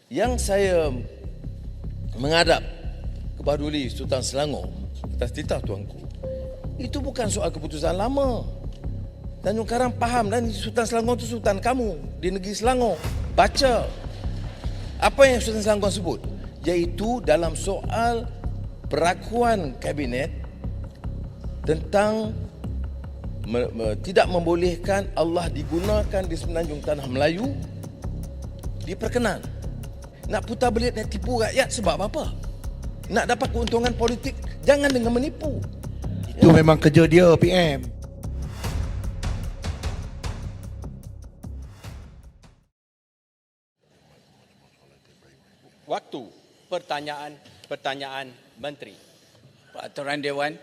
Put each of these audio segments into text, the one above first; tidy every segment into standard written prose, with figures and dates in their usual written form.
Yang saya menghadap kebaduli Sultan Selangor atas titah tuanku, itu bukan soal keputusan lama. Tanjung Karang faham, dan Sultan Selangor itu sultan kamu di negeri Selangor. Baca apa yang Sultan Selangor sebut, iaitu dalam soal perakuan kabinet tentang tidak membolehkan Allah digunakan di semenanjung tanah Melayu, diperkenan. Nak putar belit, nak tipu rakyat sebab apa? Nak dapat keuntungan politik, jangan dengan menipu. Itu memang kerja dia, PM. Waktu pertanyaan Menteri. Peraturan Dewan.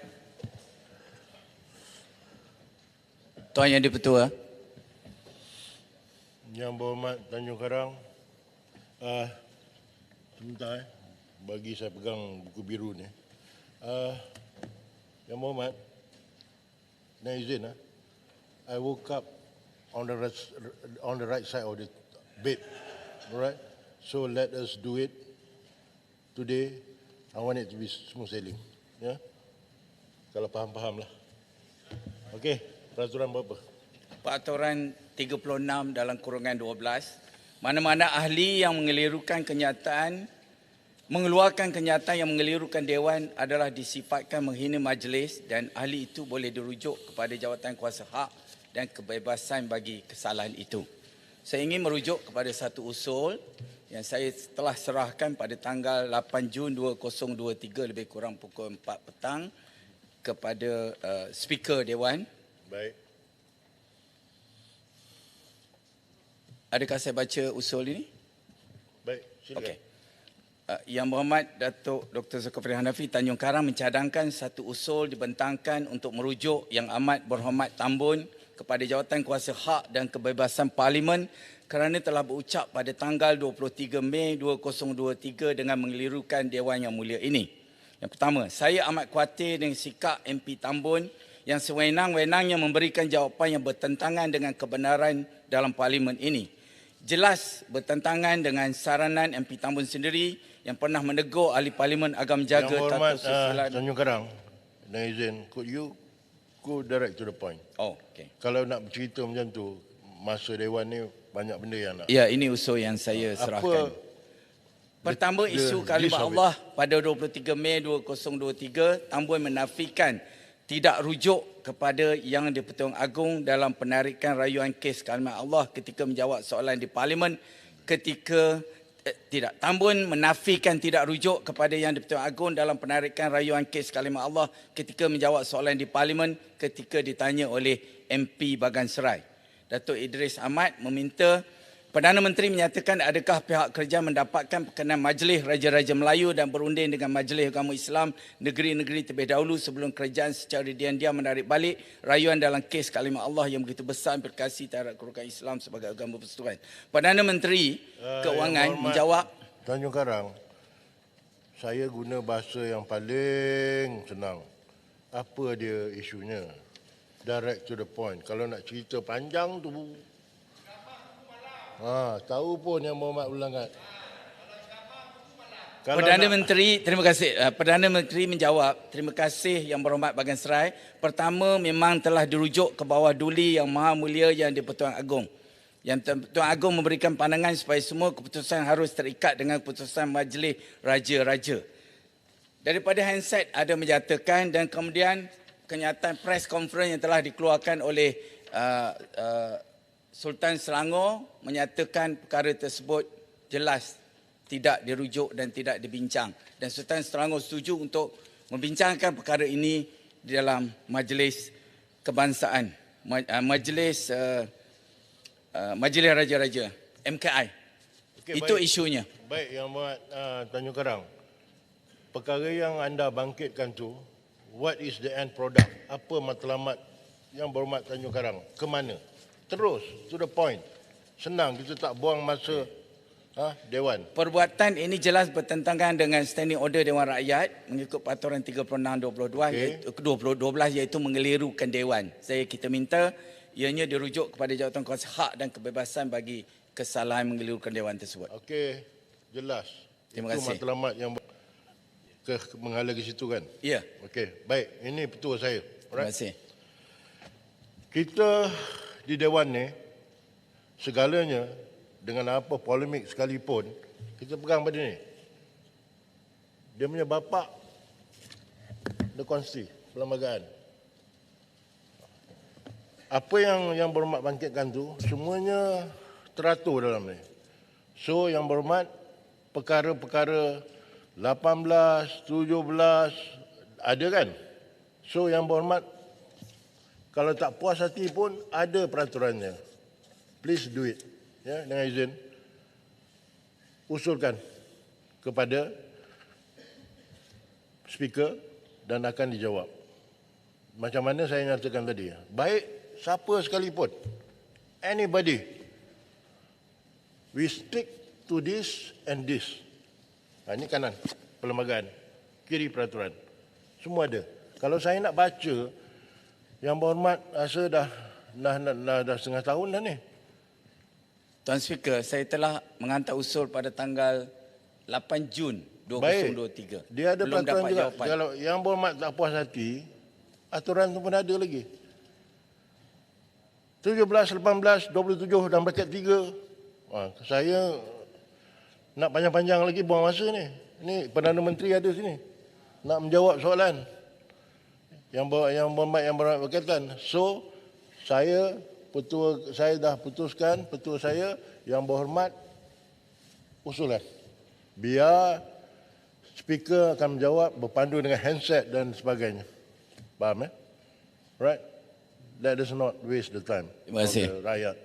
Tuan Yang di-Pertua. Yang Berhormat Tanjung Karang, sebentar bagi saya pegang buku biru ni. Yang Berhormat, dengan izin, I woke up on the right side of the bed, alright? So let us do it today. I want it to be smooth sailing, ya. Kalau faham lah. Okey, peraturan berapa? Peraturan 36 dalam kurungan 12. Mana-mana ahli yang mengeluarkan kenyataan yang mengelirukan Dewan adalah disifatkan menghina majlis, dan ahli itu boleh dirujuk kepada jawatan kuasa hak dan kebebasan bagi kesalahan itu. Saya ingin merujuk kepada satu usul yang saya telah serahkan pada tanggal 8 Jun 2023 lebih kurang pukul 4 petang kepada Speaker Dewan. Baik. Adakah saya baca usul ini? Baik, silakan. Okey. Yang Berhormat Datuk Dr. Zulkifli Hanafi Tanjung Karang mencadangkan satu usul dibentangkan untuk merujuk Yang Amat Berhormat Tambun kepada Jawatan Kuasa Hak dan Kebebasan Parlimen kerana telah berucap pada tanggal 23 Mei 2023 dengan mengelirukan Dewan Yang Mulia ini. Yang pertama, saya amat khawatir dengan sikap MP Tambun yang sewenang-wenangnya memberikan jawapan yang bertentangan dengan kebenaran dalam Parlimen ini. Jelas bertentangan dengan saranan MP Tambun sendiri yang pernah menegur ahli Parlimen agar menjaga Yang Berhormat tata susulan. Tanjung Karang, dengan izin, could you go direct to the point? Oh, okey. Kalau nak bercerita macam tu, masa Dewan ni banyak benda yang nak. Ya, ini usul yang saya serahkan. Pertama, isu kalimah Allah pada 23 Mei 2023, Tambun menafikan tidak rujuk kepada Yang di-Pertuan Agong dalam penarikan rayuan kes kalimah Allah ketika menjawab soalan di Parlimen Tambun menafikan tidak rujuk kepada Yang di-Pertuan Agong dalam penarikan rayuan kes kalimah Allah ketika menjawab soalan di Parlimen ketika ditanya oleh MP Bagan Serai. Datuk Idris Ahmad meminta Perdana Menteri menyatakan adakah pihak kerajaan mendapatkan perkenan Majlis Raja-Raja Melayu dan berunding dengan Majlis Agama Islam negeri-negeri terlebih dahulu sebelum kerajaan secara diam-diam menarik balik rayuan dalam kes kalimah Allah yang begitu besar implikasi terhadap kedudukan Islam sebagai agama persekutuan. Perdana Menteri Keuangan menjawab. Tanjung Karang, saya guna bahasa yang paling senang. Apa dia isunya? Direct to the point. Kalau nak cerita panjang tu, tahu pun Yang Berhormat ulangan. Perdana Menteri, terima kasih. Perdana Menteri menjawab, terima kasih Yang Berhormat Bagan Serai. Pertama, memang telah dirujuk ke bawah duli Yang Maha Mulia Yang di-Pertuan Agong. Yang di-Pertuan Agong memberikan pandangan supaya semua keputusan harus terikat dengan keputusan Majlis Raja-Raja. Daripada handset ada menyatakan, dan kemudian kenyataan press conference yang telah dikeluarkan oleh Sultan Selangor menyatakan perkara tersebut jelas tidak dirujuk dan tidak dibincang. Dan Sultan Selangor setuju untuk membincangkan perkara ini di dalam Majlis Kebangsaan, Majlis Raja-Raja, MKI. Okey, itu baik. isunya. Baik, Yang Berhormat Tanjung Karang. Perkara yang anda bangkitkan tu, what is the end product? Apa matlamat Yang Berhormat Tanjung Karang? Ke mana? Terus, to the point. Senang, kita tak buang masa Dewan. Perbuatan ini jelas bertentangan dengan Standing Order Dewan Rakyat mengikut Peraturan 36/22 2012 iaitu mengelirukan Dewan. Kita minta ianya dirujuk kepada Jawatan Kuasa Hak dan Kebebasan bagi kesalahan mengelirukan Dewan tersebut. Okey, Jelas. Terima Itu kasih. matlamat yang menghala ke situ kan? Ya, Okey, baik. Ini petua saya. terima kasih. Kita di Dewan ni, segalanya dengan apa polemik sekalipun, kita pegang pada ni. Dia punya bapa, the konsti, perlembagaan. Apa yang berhormat bangkitkan tu, semuanya teratur dalam ni. So yang berhormat, perkara-perkara 18, 17, ada kan? So yang berhormat, kalau tak puas hati pun ada peraturannya. Please do it. Ya, dengan izin. Usulkan kepada speaker dan akan dijawab. Macam mana saya nyatakan tadi. Baik siapa sekalipun. Anybody. We stick to this and this. Ini kanan perlembagaan. Kiri peraturan. Semua ada. Kalau saya nak baca, yang berhormat rasa dah setengah tahun dah ni. Tuan Speaker, saya telah menghantar usul pada tanggal 8 Jun 2023. Dia ada Belum peraturan dapat juga. jawapan. Kalau yang berhormat tak puas hati, aturan tu pun ada lagi. 17, 18, 27 dan bracket 3. Saya nak panjang-panjang lagi buang masa ni. Ni Perdana Menteri ada sini. Nak menjawab soalan. Yang berhormat berkaitan. So, saya dah putuskan petua saya yang berhormat usulan. Biar speaker akan menjawab berpandu dengan handset dan sebagainya. Faham Right? Let us not waste the time. Terima kasih. Of the rakyat.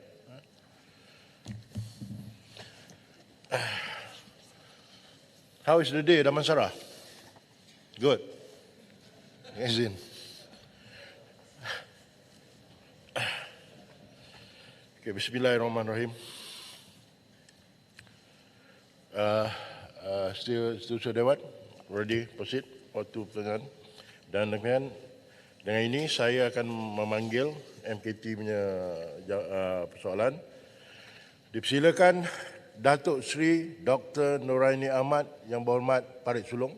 How is the day, Damansara? Good. Izin. Okay, bismillahirrahmanirrahim. Setuju Dewan, ready, proceed, waktu pertanyaan. Dan dengan ini saya akan memanggil MKT punya persoalan. Dipersilakan Datuk Seri Dr. Noraini Ahmad yang berhormat Parit Sulong.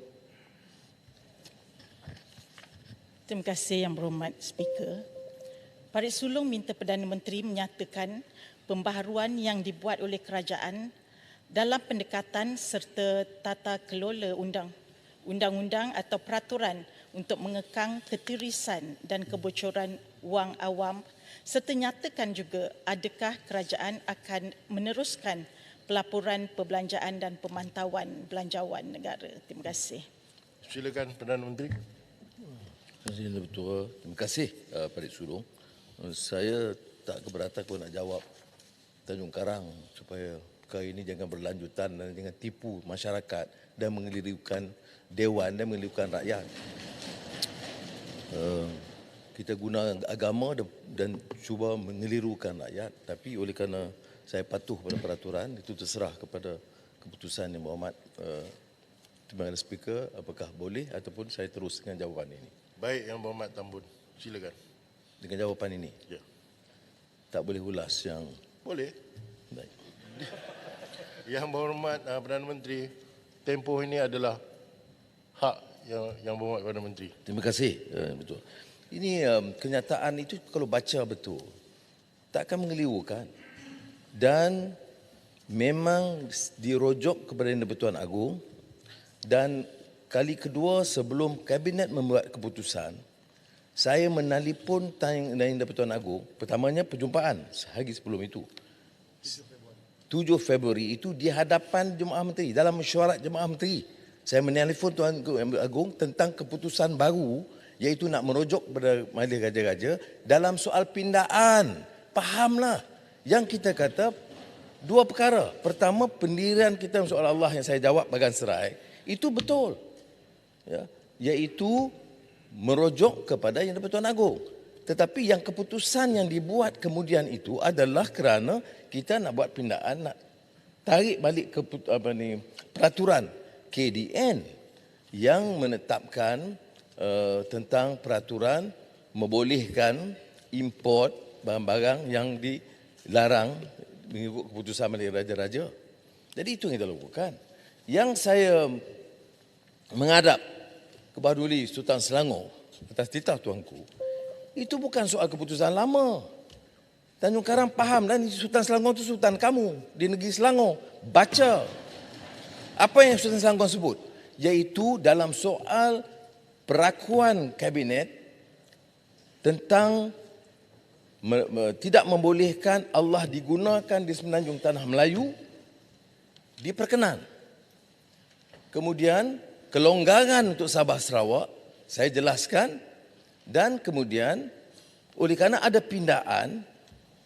Terima kasih Yang Berhormat Speaker. Parit Sulong minta Perdana Menteri menyatakan pembaharuan yang dibuat oleh kerajaan dalam pendekatan serta tata kelola undang-undang atau peraturan untuk mengekang ketirisan dan kebocoran wang awam serta nyatakan juga adakah kerajaan akan meneruskan pelaporan perbelanjaan dan pemantauan belanjawan negara. Terima kasih. Silakan Perdana Menteri. Terima kasih Yang Bertuah. Terima kasih Parit Sulong. Saya tak keberatan kalau nak jawab Tanjung Karang supaya perkara ini jangan berlanjutan dan jangan tipu masyarakat dan mengelirukan Dewan dan mengelirukan rakyat. Kita guna agama dan cuba mengelirukan rakyat, tapi oleh kerana saya patuh pada peraturan, itu terserah kepada keputusan Yang Berhormat Timbalan Speaker apakah boleh ataupun saya terus dengan jawapan ini. Baik, Yang Berhormat Tambun. Silakan. Dengan jawapan ini. Ya. Tak boleh ulas yang Boleh. baik. Yang Berhormat Perdana Menteri, tempoh ini adalah hak yang berhormat Perdana Menteri. Terima kasih. Betul. Ini kenyataan itu kalau baca betul takkan mengelirukan dan memang dirujuk kepada Yang di-Pertuan Agong dan kali kedua sebelum Kabinet membuat keputusan saya menelpon Yang di-Pertuan Agong. Pertamanya perjumpaan sehari sebelum itu. 7 Februari itu di hadapan Jemaah Menteri dalam mesyuarat Jemaah Menteri. Saya menelpon Tuan Agong tentang keputusan baru iaitu nak merujuk kepada Majlis Raja-Raja dalam soal pindaan. Fahamlah. Yang kita kata dua perkara. Pertama, pendirian kita soal Allah yang saya jawab bagan serai itu betul. Ya, iaitu merujuk kepada Yang di-Pertuan Agong. Tetapi yang keputusan yang dibuat kemudian itu adalah kerana kita nak buat pindaan, nak tarik balik ke peraturan KDN yang menetapkan tentang peraturan membolehkan import barang-barang yang dilarang mengikut keputusan Majlis Raja-Raja. Jadi itu yang kita lakukan. Yang saya menghadap Kebahaduli Sultan Selangor atas titah tuanku, itu bukan soal keputusan lama. Tanjung Karang faham dan Sultan Selangor itu sultan kamu di negeri Selangor. Baca apa yang Sultan Selangor sebut, iaitu dalam soal perakuan kabinet tentang tidak membolehkan Allah digunakan di semenanjung tanah Melayu diperkenan. Kemudian kelonggaran untuk Sabah Sarawak saya jelaskan, dan kemudian oleh kerana ada pindaan,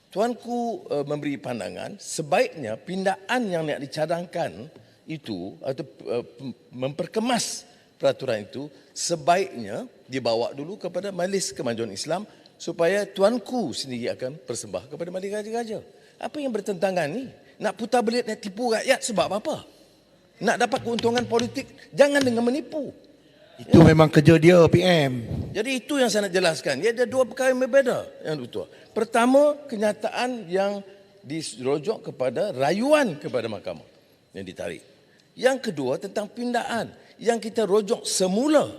tuanku memberi pandangan sebaiknya pindaan yang nak dicadangkan itu atau memperkemas peraturan itu sebaiknya dibawa dulu kepada Majlis Kemajuan Islam supaya tuanku sendiri akan persembah kepada Majlis Raja-Raja. Apa yang bertentangan ni? Nak putar belit, nak tipu rakyat sebab apa? Nak dapat keuntungan politik, jangan dengan menipu. Itu memang kerja dia, PM. Jadi itu yang saya nak jelaskan. Dia ada dua perkara yang berbeza. Yang betul. Pertama, kenyataan yang dirujuk kepada rayuan kepada mahkamah yang ditarik. Yang kedua, tentang pindaan yang kita rujuk semula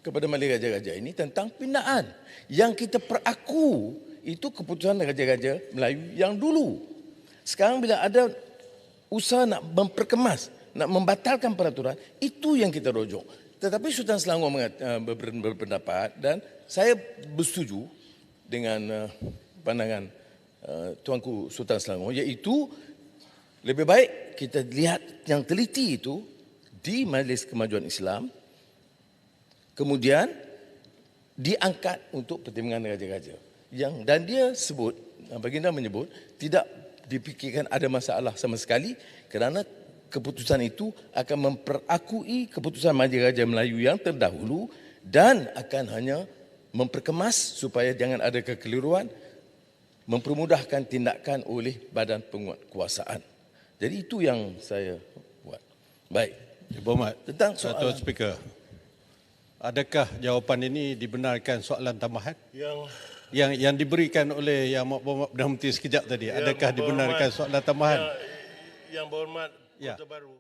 kepada Majlis Raja-Raja ini tentang pindaan. Yang kita peraku itu keputusan Raja-Raja Melayu yang dulu. Sekarang bila ada usaha nak memperkemas, nak membatalkan peraturan, itu yang kita rujuk. Tetapi Sultan Selangor berpendapat dan saya bersetuju dengan pandangan tuanku Sultan Selangor, iaitu lebih baik kita lihat yang teliti itu di Majlis Kemajuan Islam, kemudian diangkat untuk pertimbangan raja-raja. Dan dia sebut, baginda menyebut, tidak dipikirkan ada masalah sama sekali kerana keputusan itu akan memperakui keputusan Majlis Raja Melayu yang terdahulu dan akan hanya memperkemas supaya jangan ada kekeliruan, mempermudahkan tindakan oleh badan penguatkuasaan. Jadi itu yang saya buat. Baik. Ibu Berhormat, tentang Tuan Speaker, adakah jawapan ini dibenarkan soalan tambahan yang diberikan oleh Yang Berhormat Perdana Menteri sekejap tadi? Adakah dibenarkan soalan tambahan? Yang Berhormat Ya. Kota Baru.